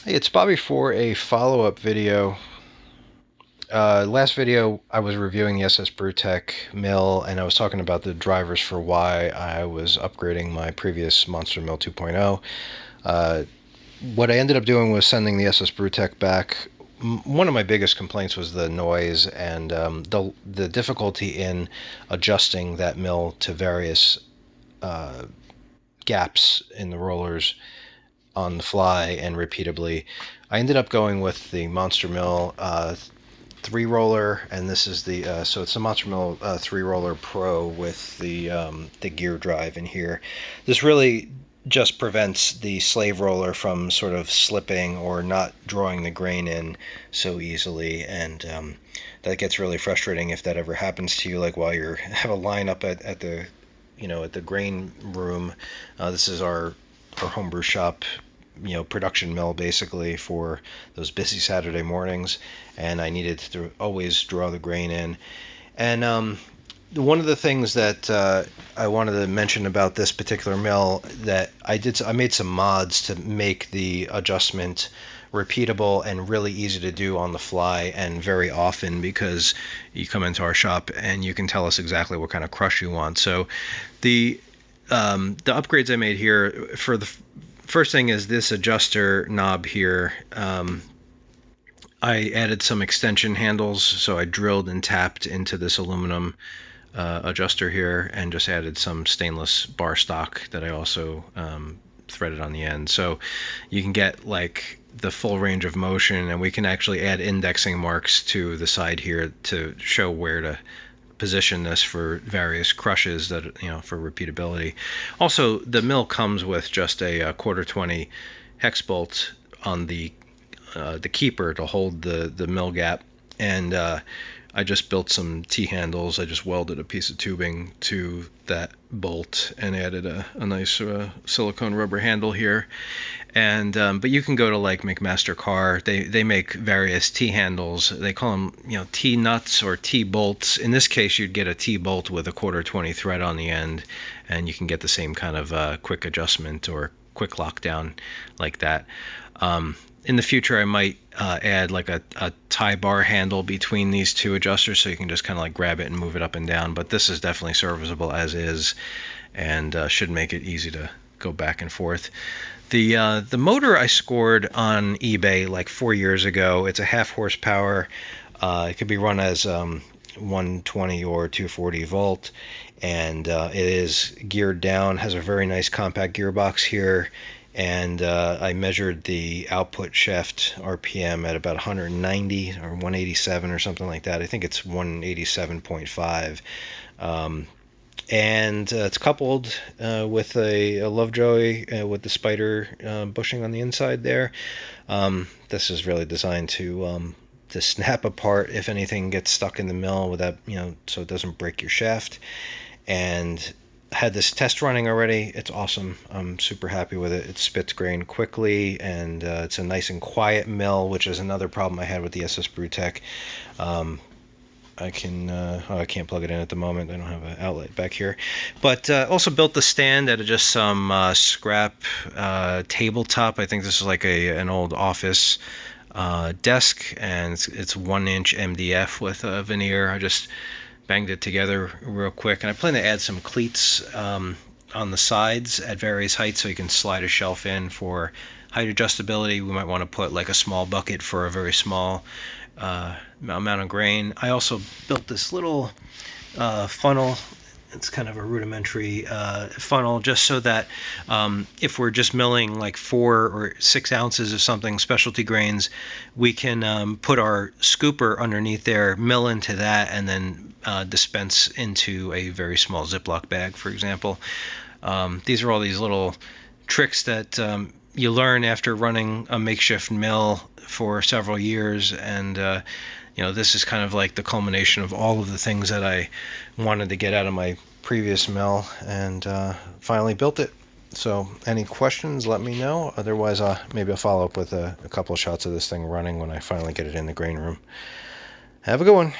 Hey, it's Bobby for a follow-up video. Last video, I was reviewing the SS Brewtech mill, and I was talking about the drivers for why I was upgrading my previous Monster Mill 2.0. What I ended up doing was sending the SS Brewtech back. One of my biggest complaints was the noise and the difficulty in adjusting that mill to various gaps in the rollers on the fly and repeatably. I ended up going with the Monster Mill 3-roller, and this is the so it's the Monster Mill 3-roller Pro with the gear drive in here. This really just prevents the slave roller from sort of slipping or not drawing the grain in so easily, and that gets really frustrating if that ever happens to you, like while you have a line up at the at the grain room. This is our homebrew shop, production mill basically for those busy Saturday mornings, and I needed to always draw the grain in. And one of the things that I wanted to mention about this particular mill that I made some mods to make the adjustment repeatable and really easy to do on the fly and very often, because you come into our shop and you can tell us exactly what kind of crush you want. So the upgrades I made here, for the first thing, is this adjuster knob here. I added some extension handles, so I drilled and tapped into this aluminum adjuster here and just added some stainless bar stock that I also threaded on the end. So you can get like the full range of motion, and we can actually add indexing marks to the side here to show where to position this for various crushes that, for repeatability. Also, the mill comes with just a quarter 20 hex bolt on the keeper to hold the mill gap, and I just built some T-handles. I just welded a piece of tubing to that bolt and added a nice silicone rubber handle here. And but you can go to like McMaster Car. They make various T-handles. They call them T-nuts or T-bolts. In this case, you'd get a T-bolt with a quarter 20 thread on the end, and you can get the same kind of quick adjustment or quick lockdown like that. In the future, I might add like a tie bar handle between these two adjusters, so you can just kind of like grab it and move it up and down. But this is definitely serviceable as is, and should make it easy to go back and forth. The motor I scored on eBay like 4 years ago. It's a 1/2 horsepower. It could be run as 120 or 240 volt, and it is geared down. Has a very nice compact gearbox here. And I measured the output shaft RPM at about 190 or 187 or something like that. I think it's 187.5. And it's coupled with a Lovejoy with the spider bushing on the inside there. This is really designed to snap apart if anything gets stuck in the mill without, so it doesn't break your shaft. And had this test running already. It's awesome. I'm super happy with it. It spits grain quickly, and it's a nice and quiet mill, which is another problem I had with the SS Brewtech. I can't plug it in at the moment. I don't have an outlet back here. But also built the stand out of just some scrap tabletop. I think this is like an old office desk, and it's 1-inch MDF with a veneer. I just banged it together real quick, and I plan to add some cleats on the sides at various heights so you can slide a shelf in for height adjustability. We might want to put like a small bucket for a very small amount of grain. I also built this little funnel. It's kind of a rudimentary funnel, just so that if we're just milling like 4 or 6 ounces of something, specialty grains, we can put our scooper underneath there, mill into that, and then dispense into a very small Ziploc bag, for example. These are all these little tricks that you learn after running a makeshift mill for several years, and this is kind of like the culmination of all of the things that I wanted to get out of my previous mill, and finally built it. So any questions, let me know. Otherwise, maybe I'll follow up with a couple of shots of this thing running when I finally get it in the grain room. Have a good one.